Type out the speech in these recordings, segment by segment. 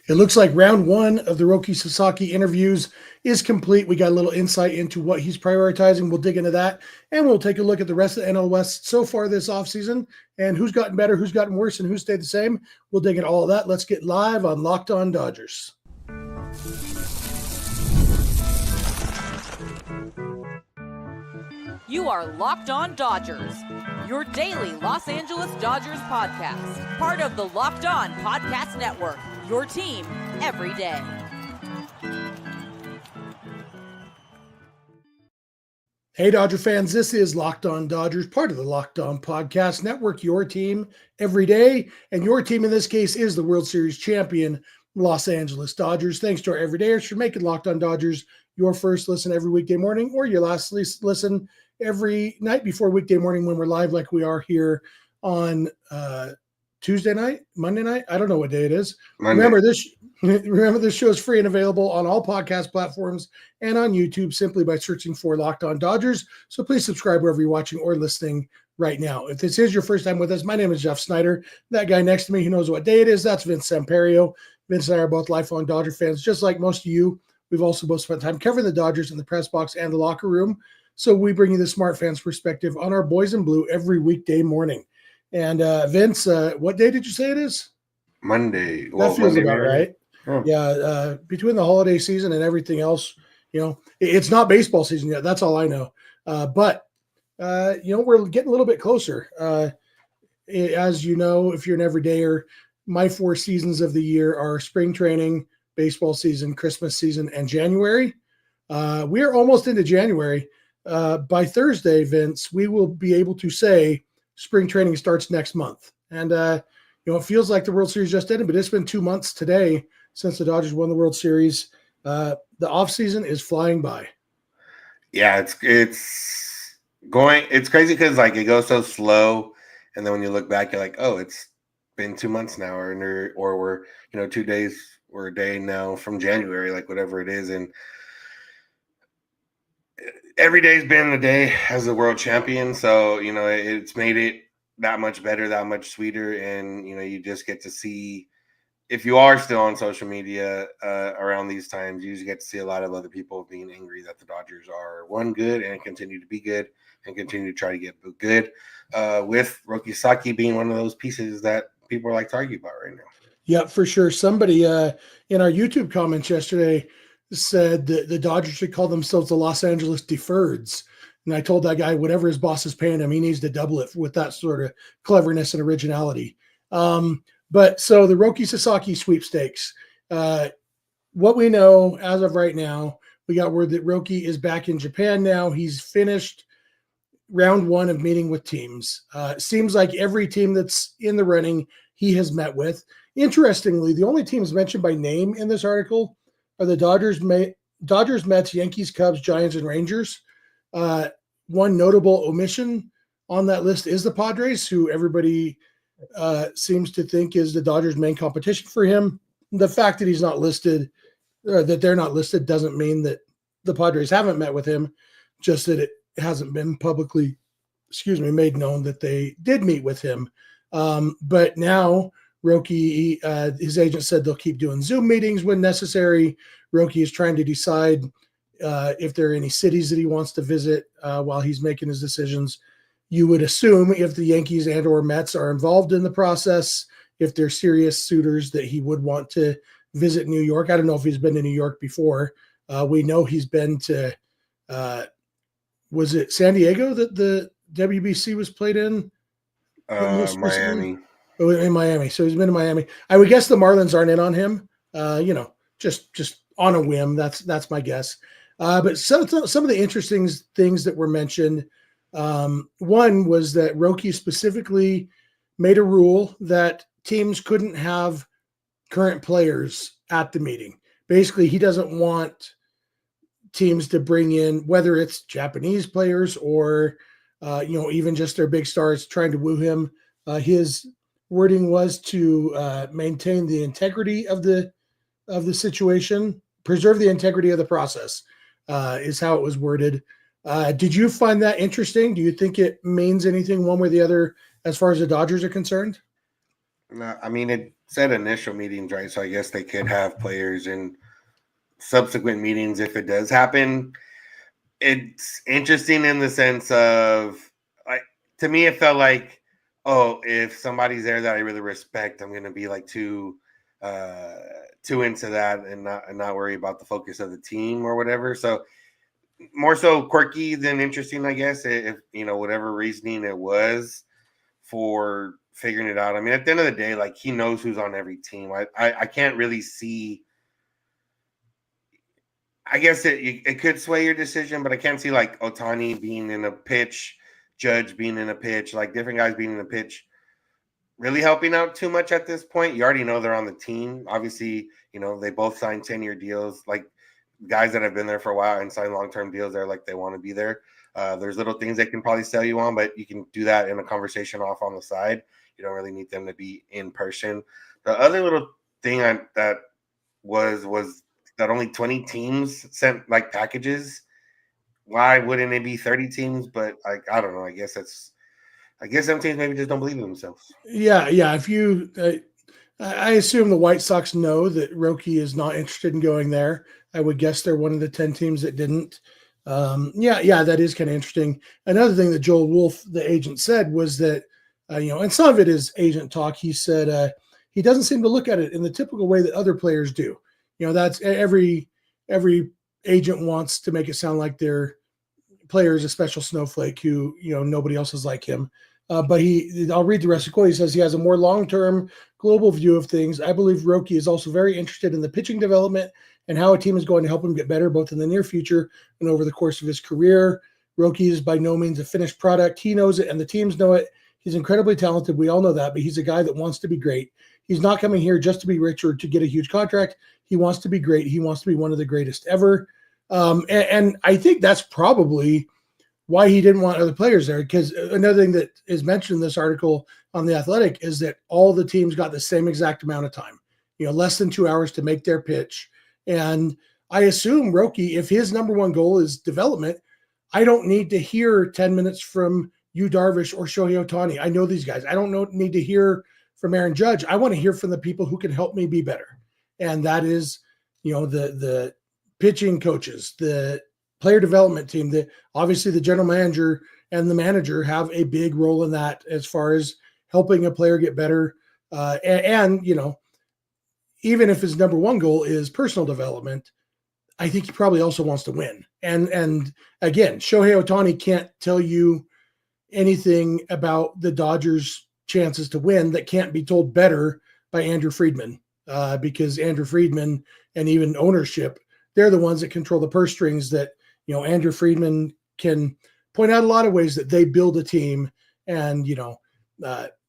It looks like round one of the Roki Sasaki interviews is complete. We got a little insight into what he's prioritizing. We'll dig into that, and we'll take a look at the rest of the NL West so far this offseason and who's gotten better, who's gotten worse, and who stayed the same. We'll dig into all of that. Let's get live on Locked On Dodgers. You are Locked On Dodgers, your daily Los Angeles Dodgers podcast. Part of the Locked On Podcast Network, your team every day. Hey, Dodger fans, this is Locked On Dodgers, part of the Locked On Podcast Network, your team every day. And your team in this case is the World Series champion, Los Angeles Dodgers. Thanks to our everydayers for making Locked On Dodgers your first listen every weekday morning or your last listen every night before weekday morning when we're live like we are here on Tuesday night, Monday night. I don't know what day it is. Monday. Remember this show is free and available on all podcast platforms and on YouTube simply by searching for Locked On Dodgers. So please subscribe wherever you're watching or listening right now. If this is your first time with us, my name is Jeff Snyder. That guy next to me who knows what day it is, that's Vince Samperio. Vince and I are both lifelong Dodger fans, just like most of you. We've also both spent time covering the Dodgers in the press box and the locker room. So we bring you the smart fans perspective on our boys in blue every weekday morning. And Vince, what day did you say it is? Monday. That feels about right. Oh. Yeah, between the holiday season and everything else, it's not baseball season yet. That's all I know. But we're getting a little bit closer. As you know, if you're an everydayer, my 4 seasons of the year are spring training, baseball season, Christmas season, and January. We are almost into January. By Thursday, Vince, we will be able to say spring training starts next month. And, it feels like the World Series just ended, but it's been 2 months today since the Dodgers won the World Series. The offseason is flying by. Yeah, it's crazy because it goes so slow. And then when you look back, you're like, oh, it's been 2 months now, or we're, 2 days or a day now from January, whatever it is. And every day's been a day as a world champion. So, it's made it that much better, that much sweeter. And, you just get to see, if you are still on social media around these times, you just get to see a lot of other people being angry that the Dodgers are good and continue to be good and continue to try to get good, with Roki Sasaki being one of those pieces that people are to argue about right now. Yeah, for sure. Somebody in our YouTube comments yesterday said that the Dodgers should call themselves the Los Angeles Deferreds. And I told that guy, whatever his boss is paying him, he needs to double it with that sort of cleverness and originality. But so the Roki Sasaki sweepstakes, what we know as of right now, we got word that Roki is back in Japan now. He's finished round 1 of meeting with teams. Seems like every team that's in the running he has met with. Interestingly, the only teams mentioned by name in this article are the Dodgers, Mets, Yankees, Cubs, Giants, and Rangers. One notable omission on that list is the Padres, who everybody seems to think is the Dodgers' main competition for him. The fact that he's not listed, or that they're not listed, doesn't mean that the Padres haven't met with him, just that it hasn't been publicly, made known that they did meet with him. But now Roki, his agent said they'll keep doing Zoom meetings when necessary. Roki is trying to decide if there are any cities that he wants to visit while he's making his decisions. You would assume if the Yankees and or Mets are involved in the process, if they're serious suitors, that he would want to visit New York. I don't know if he's been to New York before. We know he's been to, was it San Diego that the WBC was played in? Miami. Oh, in Miami. So he's been to Miami. I would guess the Marlins aren't in on him. Just on a whim. That's my guess. But some of the interesting things that were mentioned. One was that Roki specifically made a rule that teams couldn't have current players at the meeting. Basically, he doesn't want teams to bring in, whether it's Japanese players or even just their big stars trying to woo him. His wording was to maintain the integrity of the situation, preserve the integrity of the process, is how it was worded. Did you find that interesting? Do you think it means anything one way or the other as far as the Dodgers are concerned? No, I mean, it said initial meetings, right? So I guess they could have players in subsequent meetings if it does happen. It's interesting in the sense of, like, to me, it felt like, oh, if somebody's there that I really respect, I'm going to be like too into that and not worry about the focus of the team or whatever. So more so quirky than interesting, I guess. If whatever reasoning it was for figuring it out. I mean, at the end of the day, like, he knows who's on every team. I can't really see. I guess it could sway your decision, but I can't see like Ohtani being in a pitch, Judge being in a pitch, like different guys being in a pitch, really helping out too much at this point. You already know they're on the team. Obviously, they both signed 10-year deals. Like, guys that have been there for a while and signed long-term deals, they're like, they want to be there. There's little things they can probably sell you on, but you can do that in a conversation off on the side. You don't really need them to be in person. The other little thing that was that only 20 teams sent like packages. Why wouldn't it be 30 teams? But I don't know. I guess some teams maybe just don't believe in themselves. Yeah. If you, I assume the White Sox know that Roki is not interested in going there. I would guess they're one of the 10 teams that didn't. That is kind of interesting. Another thing that Joel Wolf, the agent, said was that, and some of it is agent talk. He said he doesn't seem to look at it in the typical way that other players do. That's every agent wants to make it sound like their player is a special snowflake who, nobody else is like him. But I'll read the rest of the quote. He says he has a more long-term global view of things. I believe Roki is also very interested in the pitching development and how a team is going to help him get better, both in the near future and over the course of his career. Roki is by no means a finished product. He knows it and the teams know it. He's incredibly talented. We all know that, but he's a guy that wants to be great. He's not coming here just to be rich or to get a huge contract. He wants to be great. He wants to be one of the greatest ever. And I think that's probably why he didn't want other players there. Because another thing that is mentioned in this article on The Athletic is that all the teams got the same exact amount of time, less than 2 hours to make their pitch. And I assume Roki, if his number one goal is development, I don't need to hear 10 minutes from Yu Darvish or Shohei Ohtani. I know these guys. I don't need to hear from Aaron Judge. I want to hear from the people who can help me be better. And that is, the pitching coaches, the player development team, obviously the general manager and the manager have a big role in that as far as helping a player get better. And even if his number one goal is personal development, I think he probably also wants to win. And again, Shohei Ohtani can't tell you anything about the Dodgers' chances to win that can't be told better by Andrew Friedman, because Andrew Friedman and even ownership, they're the ones that control the purse strings. That Andrew Friedman can point out a lot of ways that they build a team, and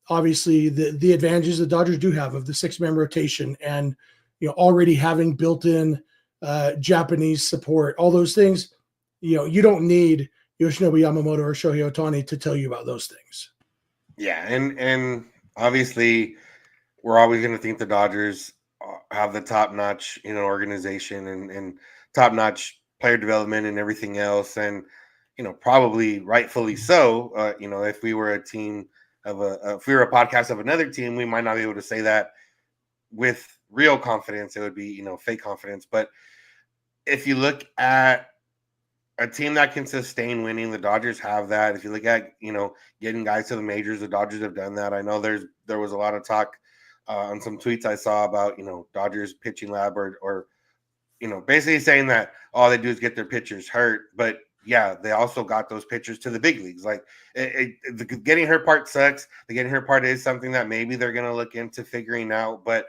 obviously the advantages the Dodgers do have of the 6-man rotation, and already having built-in Japanese support, all those things. You don't need Yoshinobu Yamamoto or Shohei Ohtani to tell you about those things. Yeah, and obviously we're always going to think the Dodgers have the top-notch, organization and top-notch player development and everything else, and probably rightfully so. If we were a team if we were a podcast of another team, we might not be able to say that with real confidence. It would be fake confidence. But if you look at a team that can sustain winning, the Dodgers have that. If you look at getting guys to the majors, the Dodgers have done that. I know there was a lot of talk on some tweets I saw about Dodgers pitching lab or basically saying that all they do is get their pitchers hurt. But yeah, they also got those pitchers to the big leagues. Like, the getting hurt part sucks. The getting hurt part is something that maybe they're going to look into figuring out. But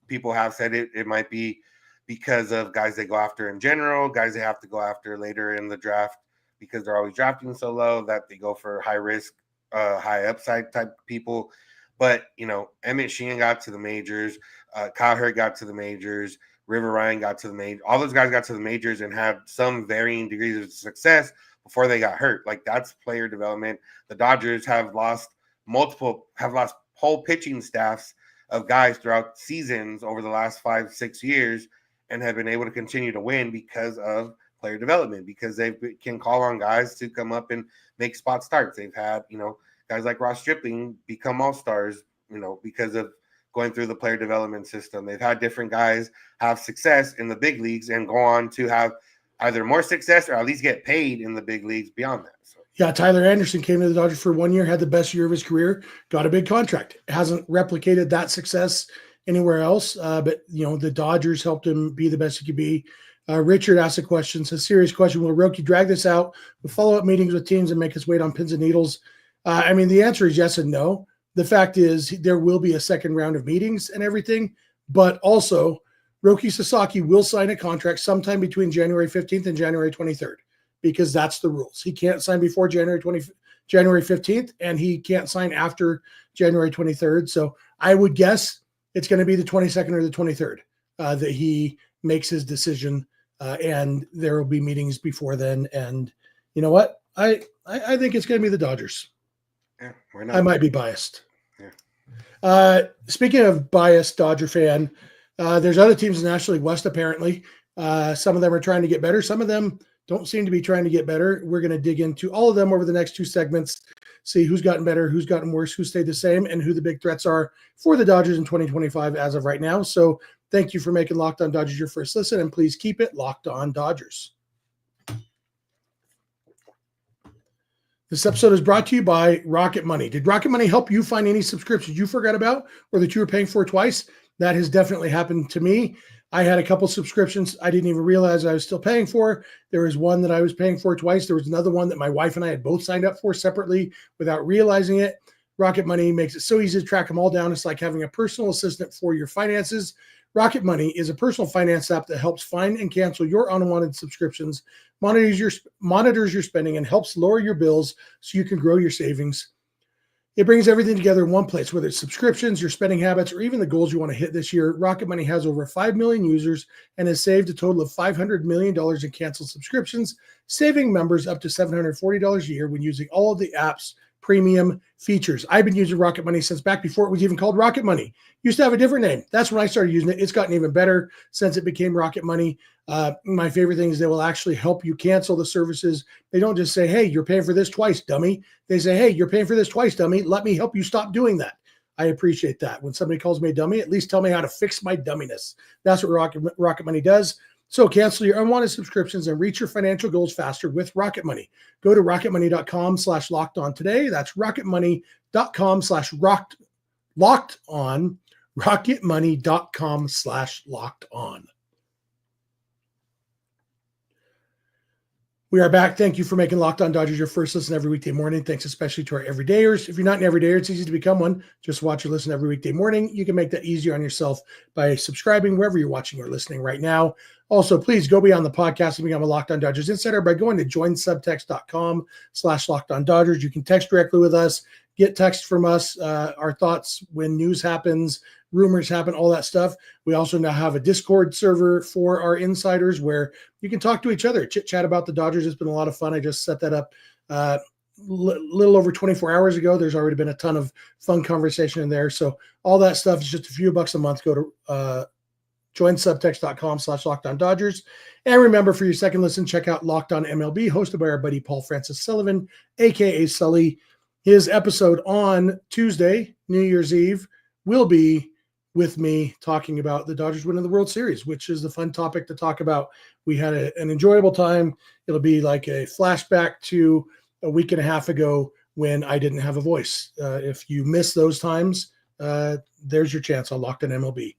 people have said it might be because of guys they go after in general, guys they have to go after later in the draft because they're always drafting so low that they go for high risk, high upside type people. But Emmett Sheehan got to the majors, Kyle Hurt got to the majors, River Ryan got to the major. All those guys got to the majors and had some varying degrees of success before they got hurt. Like, that's player development. The Dodgers have lost whole pitching staffs of guys throughout seasons over the last 5-6 years and have been able to continue to win because of player development, because they can call on guys to come up and make spot starts. They've had, guys like Ross Stripling become all-stars, because of going through the player development system. They've had different guys have success in the big leagues and go on to have either more success or at least get paid in the big leagues beyond that. So. Yeah, Tyler Anderson came to the Dodgers for 1 year, had the best year of his career, got a big contract. Hasn't replicated that success anywhere else, but the Dodgers helped him be the best he could be. Richard asked a question, it's a serious question. Will Roki drag this out with follow-up meetings with teams and make us wait on pins and needles? The answer is yes and no. The fact is there will be a second round of meetings and everything, but also Roki Sasaki will sign a contract sometime between January 15th and January 23rd because that's the rules. He can't sign before January 15th, and he can't sign after January 23rd. So I would guess it's going to be the 22nd or the 23rd that he makes his decision. And there will be meetings before then. And you know what? I think it's going to be the Dodgers. Yeah, why not? I might be biased. Yeah. Speaking of biased Dodger fan, there's other teams in the National League West, apparently. Some of them are trying to get better. Some of them don't seem to be trying to get better. We're going to dig into all of them over the next two segments, see who's gotten better, who's gotten worse, who stayed the same, and who the big threats are for the Dodgers in 2025 as of right now. So thank you for making Locked On Dodgers your first listen, and please keep it Locked On Dodgers. This episode is brought to you by Rocket Money. Did Rocket Money help you find any subscriptions you forgot about or that you were paying for twice? That has definitely happened to me. I had a couple subscriptions I didn't even realize I was still paying for. There was one that I was paying for twice. There was another one that my wife and I had both signed up for separately without realizing it. Rocket Money makes it so easy to track them all down. It's like having a personal assistant for your finances. Rocket Money is a personal finance app that helps find and cancel your unwanted subscriptions, monitors your spending, and helps lower your bills so you can grow your savings. It brings everything together in one place, whether it's subscriptions, your spending habits, or even the goals you want to hit this year. Rocket Money has over 5 million users and has saved a total of $500 million in canceled subscriptions, saving members up to $740 a year when using all of the app's premium features. I've been using Rocket Money since back before it was even called Rocket Money. Used to have a different name. That's when I started using it. It's gotten even better since it became Rocket Money. My favorite thing is they will actually help you cancel the services. They don't just say, hey, you're paying for this twice, dummy. They say, hey, you're paying for this twice, dummy. Let me help you stop doing that. I appreciate that. When somebody calls me a dummy, at least tell me how to fix my dumminess. That's what Rocket Money does. So cancel your unwanted subscriptions and reach your financial goals faster with Rocket Money. Go to rocketmoney.com/lockedon today. That's rocketmoney.com/lockedon. rocketmoney.com/lockedon. We are back. Thank you for making Locked On Dodgers your first listen every weekday morning. Thanks especially to our everydayers. If you're not an everydayer, it's easy to become one. Just watch or listen every weekday morning. You can make that easier on yourself by subscribing wherever you're watching or listening right now. Also, please go beyond the podcast and become a Locked On Dodgers insider by going to joinsubtext.com/LockedOnDodgers. You can text directly with us, get text from us, our thoughts when news happens, rumors happen, all that stuff. We also now have a Discord server for our insiders where you can talk to each other, chit chat about the Dodgers. It's been a lot of fun. I just set that up little over 24 hours ago. There's already been a ton of fun conversation in there. So all that stuff is just a few bucks a month. Go to joinsubtext.com/LockedOnDodgers. And remember, for your second listen, check out Locked On MLB, hosted by our buddy Paul Francis Sullivan, aka Sully. His episode on Tuesday, New Year's Eve, will be with me talking about the Dodgers winning the World Series, which is the fun topic to talk about. We had an enjoyable time. It'll be like a flashback to a week and a half ago when I didn't have a voice. If you miss those times, there's your chance on Locked On MLB.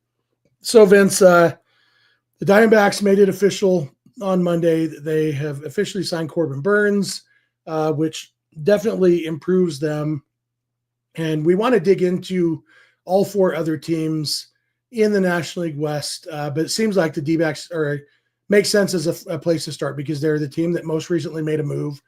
So, Vince, the Diamondbacks made it official on Monday. They have officially signed Corbin Burnes, which definitely improves them. And we want to dig into all four other teams in the National League West. But it seems like the D-backs make sense as a place to start because they're the team that most recently made a move.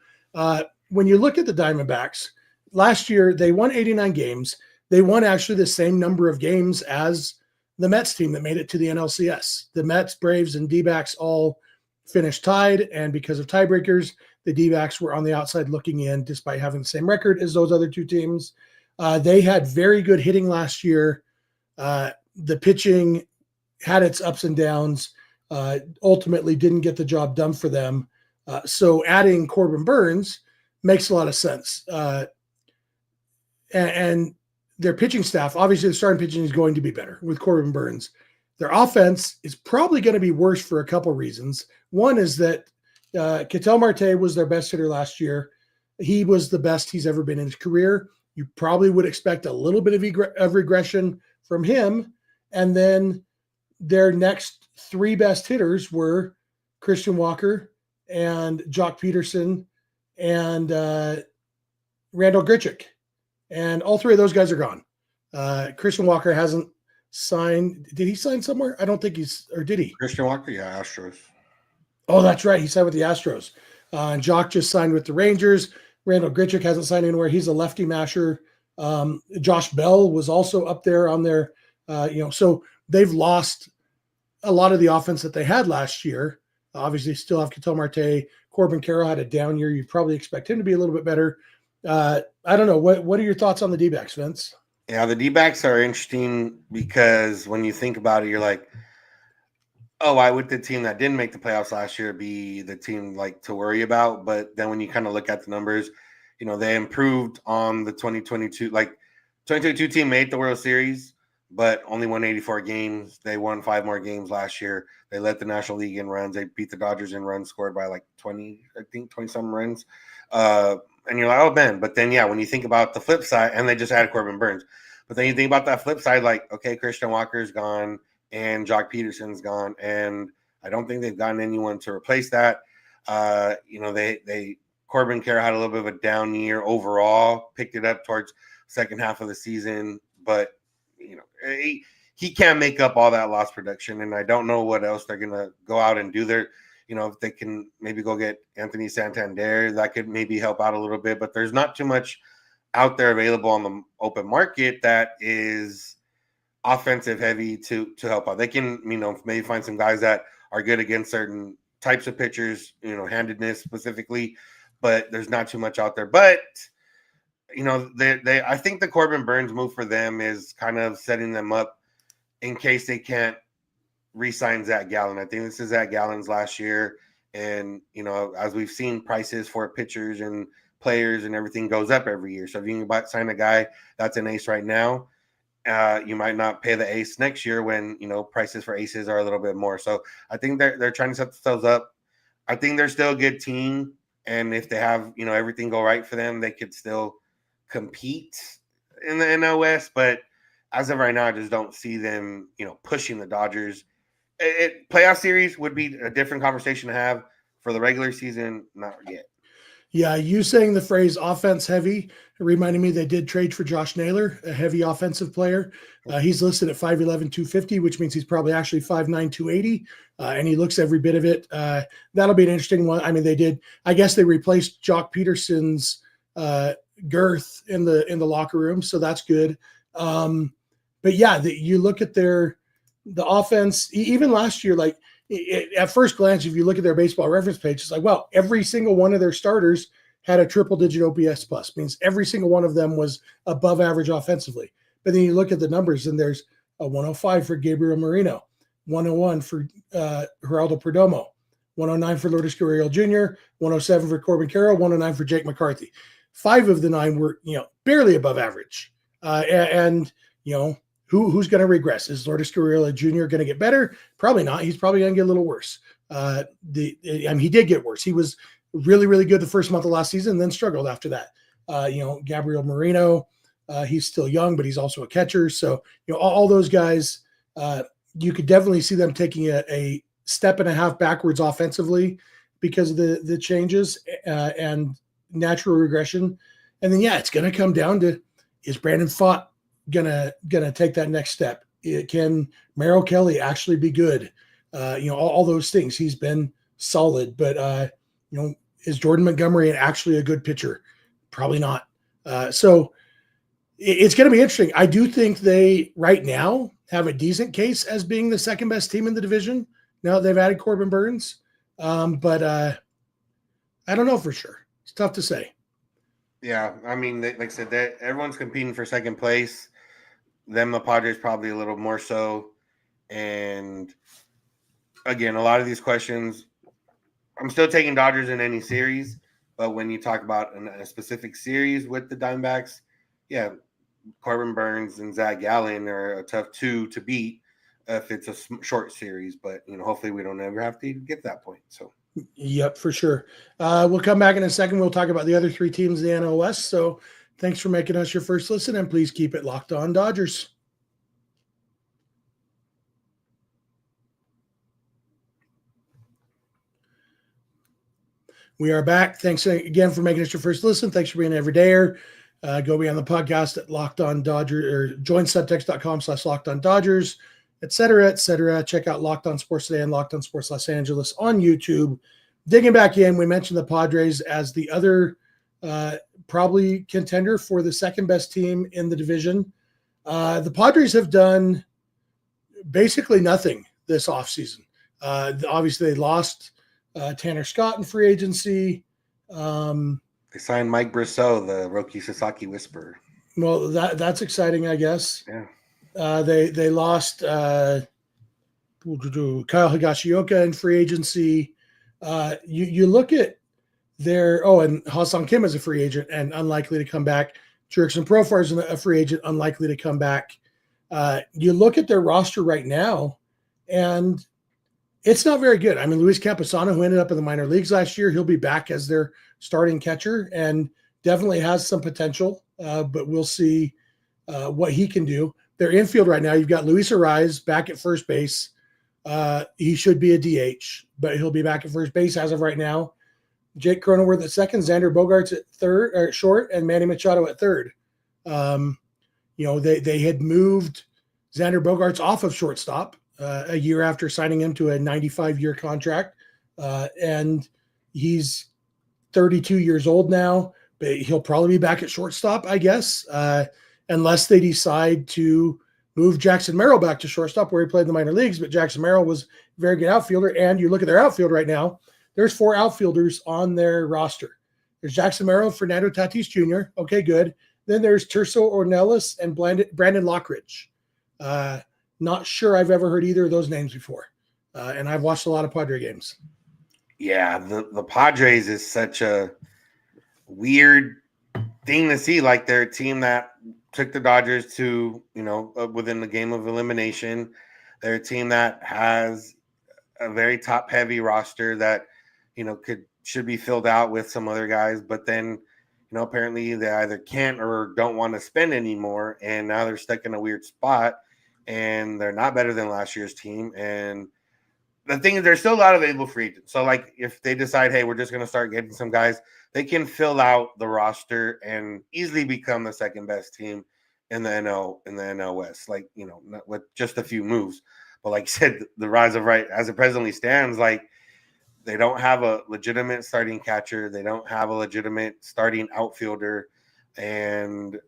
When you look at the Diamondbacks, last year they won 89 games. They won actually the same number of games as the Mets team that made it to the NLCS. The Mets, Braves, and D-backs all finished tied, and because of tiebreakers, the D-backs were on the outside looking in despite having the same record as those other two teams. They had very good hitting last year. The pitching had its ups and downs, ultimately didn't get the job done for them. So adding Corbin Burnes makes a lot of sense. And their pitching staff, obviously the starting pitching is going to be better with Corbin Burnes. Their offense is probably going to be worse for a couple reasons. One is that Ketel Marte was their best hitter last year. He was the best he's ever been in his career. You probably would expect a little bit of regression from him. And then their next three best hitters were Christian Walker and Jock Peterson and Randall Grichuk. And all three of those guys are gone. Christian Walker hasn't signed. Did he sign somewhere? I don't think or did he? Christian Walker, yeah, Astros. Oh, that's right. He signed with the Astros. And Jock just signed with the Rangers. Randall Grichuk hasn't signed anywhere. He's a lefty masher. Josh Bell was also up there on their, so they've lost a lot of the offense that they had last year. Obviously, still have Ketel Marte. Corbin Carroll had a down year. You probably expect him to be a little bit better. I don't know. What are your thoughts on the D-backs, Vince? Yeah, the D-backs are interesting because when you think about it, you're like, oh, why would the team that didn't make the playoffs last year be the team like to worry about? But then when you kind of look at the numbers, they improved on the 2022. Like 2022 team made the World Series, but only won 84 games. They won 5 more games last year. They led the National League in runs. They beat the Dodgers in runs scored by like 20 some runs. And you're like, oh, man. But then, yeah, when you think about the flip side, and they just added Corbin Burnes. But then you think about that flip side, like, okay, Christian Walker's gone and Jock Peterson's gone. And I don't think they've gotten anyone to replace that. Corbin Carroll had a little bit of a down year overall, picked it up towards second half of the season. But, he can't make up all that lost production. And I don't know what else they're going to go out and do there. If they can maybe go get Anthony Santander, that could maybe help out a little bit. But there's not too much out there available on the open market that is offensive heavy to help out. They can, maybe find some guys that are good against certain types of pitchers, handedness specifically, but there's not too much out there. But, I think the Corbin Burnes move for them is kind of setting them up in case they can't re-sign Zach Gallen. I think this is Zach Gallen's last year. And, as we've seen, prices for pitchers and players and everything goes up every year. So if you can sign a guy that's an ace right now, you might not pay the ace next year when, prices for aces are a little bit more. So I think they're trying to set themselves up. I think they're still a good team. And if they have, everything go right for them, they could still compete in the NL West. But as of right now, I just don't see them, pushing the Dodgers. Playoff series would be a different conversation to have. For the regular season, not yet. Yeah, you saying the phrase offense heavy reminded me they did trade for Josh Naylor, a heavy offensive player. He's listed at 5'11", 250, which means he's probably actually 5'9", 280, and he looks every bit of it. That'll be an interesting one. I mean, I guess they replaced Jock Peterson's girth in the locker room, so that's good. But yeah, you look at the offense, even last year, like at first glance, if you look at their baseball reference page, it's like, well, every single one of their starters had a triple-digit OPS plus. Means every single one of them was above average offensively. But then you look at the numbers, and there's a 105 for Gabriel Moreno, 101 for Geraldo Perdomo, 109 for Lourdes Gurriel Jr., 107 for Corbin Carroll, 109 for Jake McCarthy. 5 of the 9 were, barely above average. Who's going to regress? Is Lourdes Gurriel Jr. going to get better? Probably not. He's probably going to get a little worse. He did get worse. He was really, really good the first month of last season and then struggled after that. Gabriel Moreno, he's still young, but he's also a catcher. So, all those guys, you could definitely see them taking a step and a half backwards offensively because of the changes and natural regression. And then, it's going to come down to, is Brandon Pfaadt gonna take that next step? Can Merrill Kelly actually be good? All those things. He's been solid, but is Jordan Montgomery actually a good pitcher? Probably not. So it's going to be interesting. I do think they right now have a decent case as being the second best team in the division. Now that they've added Corbin Burnes, but I don't know for sure. It's tough to say. Yeah, I mean, like I said, everyone's competing for second place. The Padres probably a little more so. And again, a lot of these questions, I'm still taking Dodgers in any series. But when you talk about a specific series with the Diamondbacks, yeah, Corbin Burnes and Zach Gallen are a tough two to beat if it's a short series. But, hopefully we don't ever have to get to that point. So. Yep, for sure. We'll come back in a second. We'll talk about the other three teams in the NL West. So thanks for making us your first listen, and please keep it locked on Dodgers. We are back. Thanks again for making us your first listen. Thanks for being an everydayer. Go be on the podcast at Locked On Dodgers or join subtext.com/Locked On Dodgers, et cetera, et cetera. Check out Locked On Sports Today and Locked On Sports Los Angeles on YouTube. Digging back in, we mentioned the Padres as the other probably contender for the second best team in the division. The Padres have done basically nothing this offseason. Obviously, they lost Tanner Scott in free agency. They signed Mike Brosseau, the Roki Sasaki whisperer. Well, that's exciting, I guess. Yeah. They lost Kyle Higashioka in free agency. You look at and Ha-Seong Kim is a free agent and unlikely to come back. Jurickson Profar is a free agent, unlikely to come back. You look at their roster right now, and it's not very good. I mean, Luis Camposano, who ended up in the minor leagues last year, he'll be back as their starting catcher and definitely has some potential, but we'll see what he can do. Their infield right now, you've got Luis Arraez back at first base. He should be a DH, but he'll be back at first base as of right now. Jake Cronenworth at second, Xander Bogaerts at third or short, and Manny Machado at third. They had moved Xander Bogaerts off of shortstop a year after signing him to a 95-year contract, and he's 32 years old now. But he'll probably be back at shortstop, I guess, unless they decide to move Jackson Merrill back to shortstop where he played in the minor leagues. But Jackson Merrill was a very good outfielder, and you look at their outfield right now. There's 4 outfielders on their roster. There's Jackson Merrill, Fernando Tatis Jr. Okay, good. Then there's Terso Ornelas and Brandon Lockridge. Not sure I've ever heard either of those names before. And I've watched a lot of Padre games. Yeah, the Padres is such a weird thing to see. Like, they're a team that took the Dodgers to, within the game of elimination. They're a team that has a very top-heavy roster that, should be filled out with some other guys, but then, apparently they either can't or don't want to spend anymore, and now they're stuck in a weird spot, and they're not better than last year's team. And the thing is, there's still a lot of available free agents. So, like, if they decide, hey, we're just going to start getting some guys, they can fill out the roster and easily become the second best team in the NL West. Like, not with just a few moves. But like you said, the rise of right as it presently stands, like, they don't have a legitimate starting catcher. They don't have a legitimate starting outfielder, and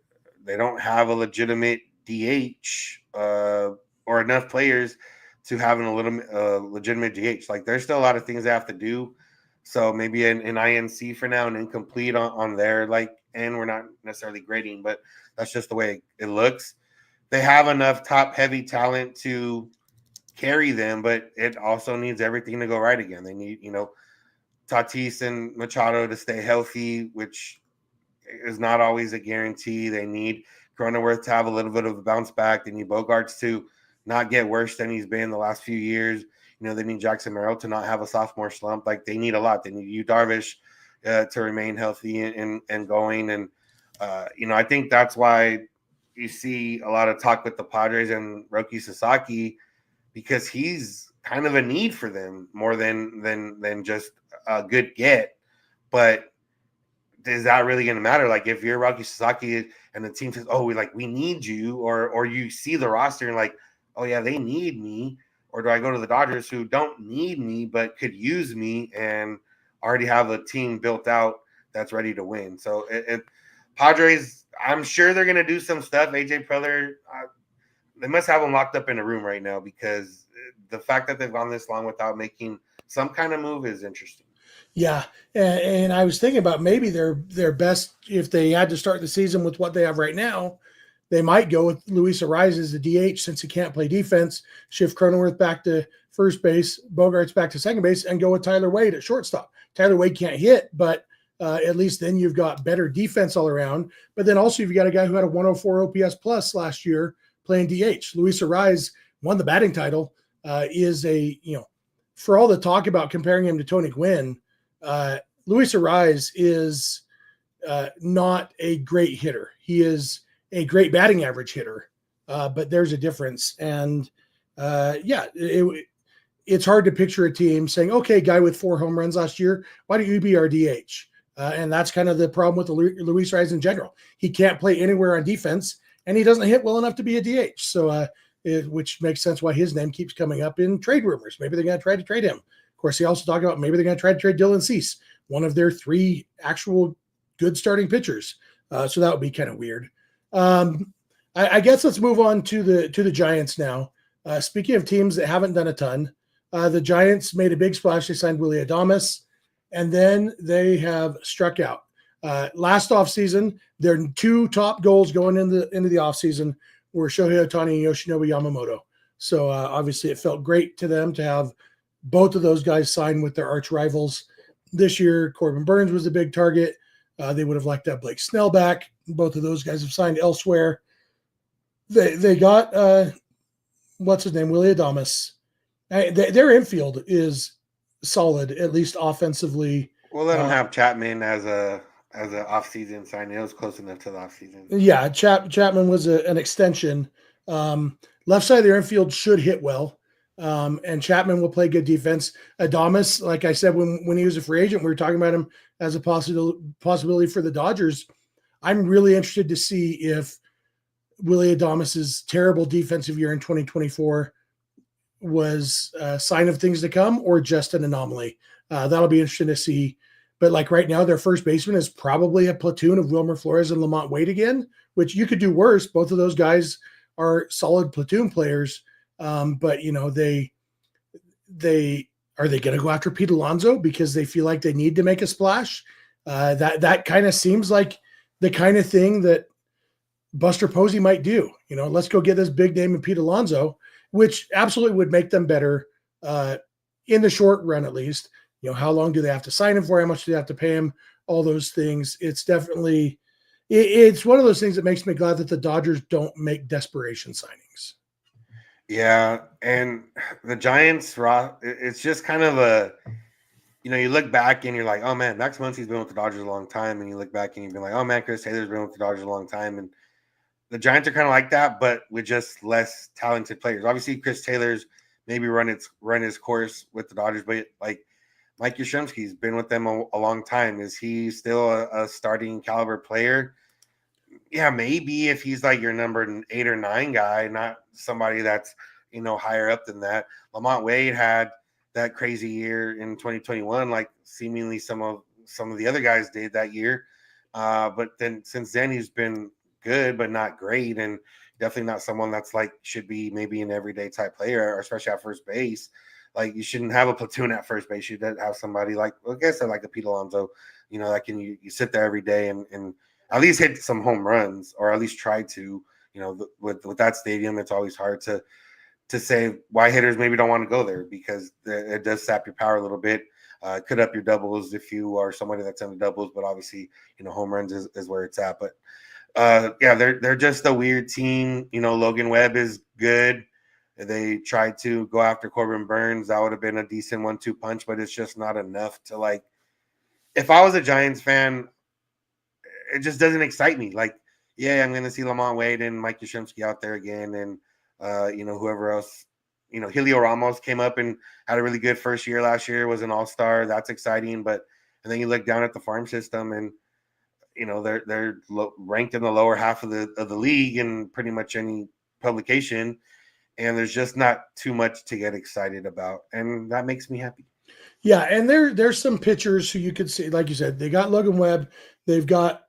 they don't have a legitimate DH or enough players to have a legitimate DH. Like, there's still a lot of things they have to do. So maybe an INC for now, and incomplete on there. Like, and we're not necessarily grading, but that's just the way it looks. They have enough top-heavy talent to carry them, but it also needs everything to go right again. They need, Tatis and Machado to stay healthy, which is not always a guarantee. They need Cronenworth to have a little bit of a bounce back. They need Bogaerts to not get worse than he's been the last few years. They need Jackson Merrill to not have a sophomore slump. Like, they need a lot. They need Yu Darvish to remain healthy and going. And, I think that's why you see a lot of talk with the Padres and Roki Sasaki, because he's kind of a need for them more than just a good get. But is that really going to matter? Like, if you're Roki Sasaki and the team says, oh, we need you, or you see the roster and like, oh yeah, they need me, or do I go to the Dodgers who don't need me but could use me and already have a team built out that's ready to win? So Padres, I'm sure they're going to do some stuff. AJ Preller, they must have them locked up in a room right now, because the fact that they've gone this long without making some kind of move is interesting. Yeah, and I was thinking about maybe their best, if they had to start the season with what they have right now, they might go with Luis Arraez as the DH since he can't play defense, shift Cronenworth back to first base, Bogaerts back to second base, and go with Tyler Wade at shortstop. Tyler Wade can't hit, but At least then you've got better defense all around. But then also you've got a guy who had a 104 OPS plus last year playing DH. Luis Arraez won the batting title. Is a, for all the talk about comparing him to Tony Gwynn, Luis Arraez is not a great hitter. He is a great batting average hitter, but there's a difference. And it's hard to picture a team saying, okay, guy with 4 home runs last year, why don't you be our DH? And that's kind of the problem with Luis Arraez in general. He can't play anywhere on defense, and he doesn't hit well enough to be a DH. So, which makes sense why his name keeps coming up in trade rumors. Maybe they're going to try to trade him. Of course, he also talked about maybe they're going to try to trade Dylan Cease, one of their 3 actual good starting pitchers. So that would be kind of weird. I guess let's move on to the Giants now. Speaking of teams that haven't done a ton, the Giants made a big splash. They signed Willy Adames, and then they have struck out. Last offseason, their 2 top goals going into the offseason were Shohei Ohtani and Yoshinobu Yamamoto. So obviously it felt great to them to have both of those guys sign with their arch rivals. This year, Corbin Burnes was a big target. They would have liked to have Blake Snell back. Both of those guys have signed elsewhere. They got, what's his name, Willy Adames. Their infield is solid, at least offensively. We'll let them have Chapman as an offseason signing. It was close enough to the offseason. Yeah, Chapman was an extension. Left side of their infield should hit well, and Chapman will play good defense. Adames, like I said, when he was a free agent, we were talking about him as a possibility for the Dodgers. I'm really interested to see if Willy Adames's terrible defensive year in 2024 was a sign of things to come or just an anomaly. That'll be interesting to see. But like right now, their first baseman is probably a platoon of Wilmer Flores and Lamont Wade again, which you could do worse. Both of those guys are solid platoon players. But they are they going to go after Pete Alonso because they feel like they need to make a splash? That kind of seems like the kind of thing that Buster Posey might do. Let's go get this big name of Pete Alonso, which absolutely would make them better in the short run, at least. How long do they have to sign him for? How much do they have to pay him? All those things. It's definitely, it's one of those things that makes me glad that the Dodgers don't make desperation signings. Yeah, and the Giants, it's just kind of a, you look back and you're like, oh man, Max Muncy's been with the Dodgers a long time, and you look back and you've been like, oh man, Chris Taylor's been with the Dodgers a long time, and the Giants are kind of like that, but with just less talented players. Obviously, Chris Taylor's maybe run his course with the Dodgers, but like Mike Yastrzemski's been with them a long time. Is he still a starting caliber player? Yeah, maybe if he's like your number 8 or 9 guy, not somebody that's higher up than that. Lamont Wade had that crazy year in 2021, like seemingly some of the other guys did that year. But then since then he's been good, but not great, and definitely not someone that's like should be maybe an everyday type player, or especially at first base. Like you shouldn't have a platoon at first base. You should have somebody like, I guess, like a Pete Alonso, that can you sit there every day and at least hit some home runs, or at least try to. With that stadium, it's always hard to say why hitters maybe don't want to go there, because it does sap your power a little bit. Could up your doubles if you are somebody that's in the doubles, but obviously, home runs is where it's at. But they're just a weird team. Logan Webb is good. They tried to go after Corbin Burnes. That would have been a decent 1-2 punch, but it's just not enough to like. If I was a Giants fan, it just doesn't excite me. Like, yeah, I'm going to see Lamont Wade and Mike Yastrzemski out there again, and whoever else. Helio Ramos came up and had a really good first year last year. Was an all-star. That's exciting, and then you look down at the farm system, and they're ranked in the lower half of the league in pretty much any publication. And there's just not too much to get excited about. And that makes me happy. Yeah, and there's some pitchers who you could see, like you said, they got Logan Webb. They've got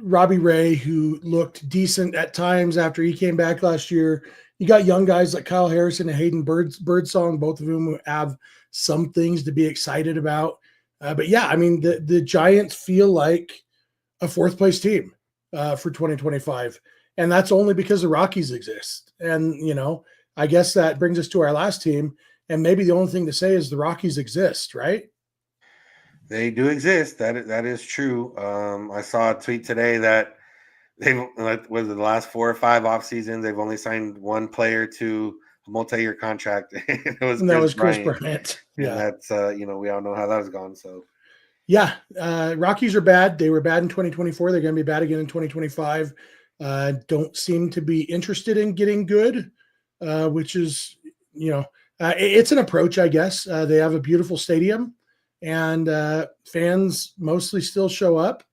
Robbie Ray, who looked decent at times after he came back last year. You got young guys like Kyle Harrison and Hayden Birdsong, both of whom have some things to be excited about. But yeah, I mean, the Giants feel like a fourth place team for 2025. And that's only because the Rockies exist. And, I guess that brings us to our last team. And maybe the only thing to say is the Rockies exist, right? They do exist. That is true. I saw a tweet today that was the last 4 or 5 off seasons, they've only signed one player to a multi-year contract. It was And that was Chris Bryant. Bryant. And Yeah. that's we all know how that has gone. So yeah, Rockies are bad. They were bad in 2024. They're going to be bad again in 2025. Don't seem to be interested in getting good, which is, it's an approach, I guess. They have a beautiful stadium, and fans mostly still show up.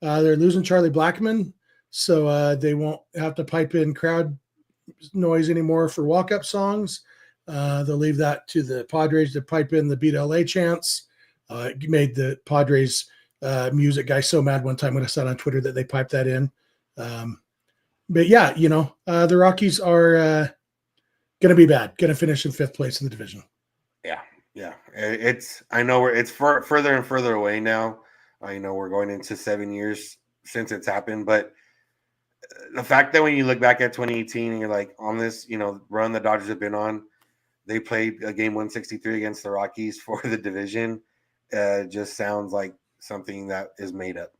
They're losing Charlie Blackmon, so they won't have to pipe in crowd noise anymore for walk-up songs. They'll leave that to the Padres to pipe in the Beat LA chants. Made the Padres music guy so mad one time when I saw on Twitter that they piped that in. But yeah, the Rockies are going to be bad. Going to finish in 5th place in the division. Yeah. I know it's further and further away now. We're going into 7 years since it's happened, but the fact that when you look back at 2018 and you're like, on this, run the Dodgers have been on, they played a game 163 against the Rockies for the division. Just sounds like something that is made up.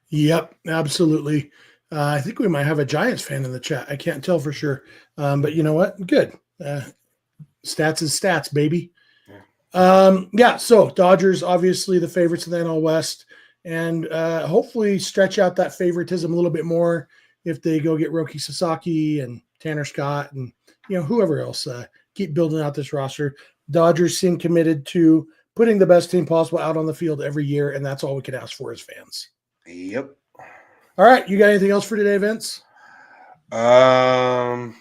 Yep, absolutely. I think we might have a Giants fan in the chat. I can't tell for sure. But you know what? Good. Stats is stats, baby. So Dodgers, obviously the favorites in the NL West, and hopefully stretch out that favoritism a little bit more if they go get Roki Sasaki and Tanner Scott and, whoever else. Keep building out this roster. Dodgers seem committed to putting the best team possible out on the field every year, and that's all we can ask for as fans. Yep. All right, you got anything else for today, Vince? No,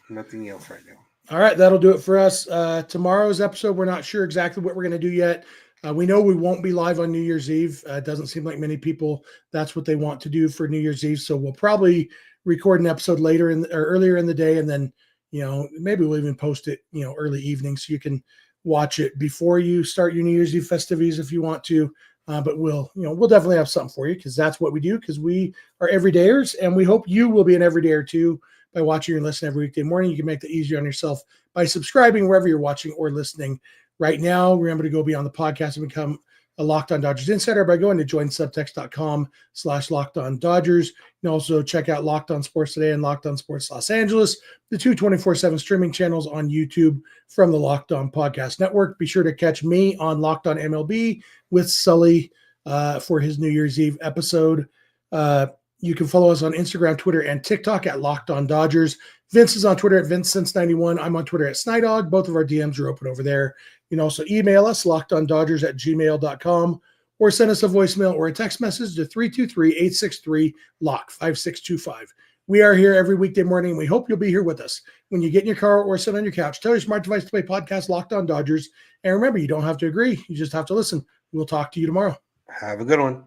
nothing else right now. All right, that'll do it for us. Tomorrow's episode, we're not sure exactly what we're going to do yet. We know we won't be live on New Year's Eve. It doesn't seem like many people, that's what they want to do for New Year's Eve. So we'll probably record an episode later or earlier in the day, and then, maybe we'll even post it, early evening so you can watch it before you start your New Year's Eve festivities if you want to. But we'll definitely have something for you because that's what we do, because we are everydayers, and we hope you will be an everydayer too by watching and listening every weekday morning. You can make that easier on yourself by subscribing wherever you're watching or listening right now. Remember to go beyond the podcast and become a Locked On Dodgers insider by going to joinsubtext.com/LockedOnDodgers. You can also check out Locked On Sports Today and Locked On Sports Los Angeles, the 2 24/7 streaming channels on YouTube from the Locked On Podcast Network. Be sure to catch me on Locked On MLB with Sully for his New Year's Eve episode. You can follow us on Instagram, Twitter, and TikTok at Locked On Dodgers. Vince is on Twitter at VinceSense91. I'm on Twitter at Snydog. Both of our DMs are open over there. You can also email us, lockedondodgers@gmail.com, or send us a voicemail or a text message to 323-863-LOCK 5625. We are here every weekday morning. We hope you'll be here with us. When you get in your car or sit on your couch, tell your smart device to play podcast Locked On Dodgers. And remember, you don't have to agree. You just have to listen. We'll talk to you tomorrow. Have a good one.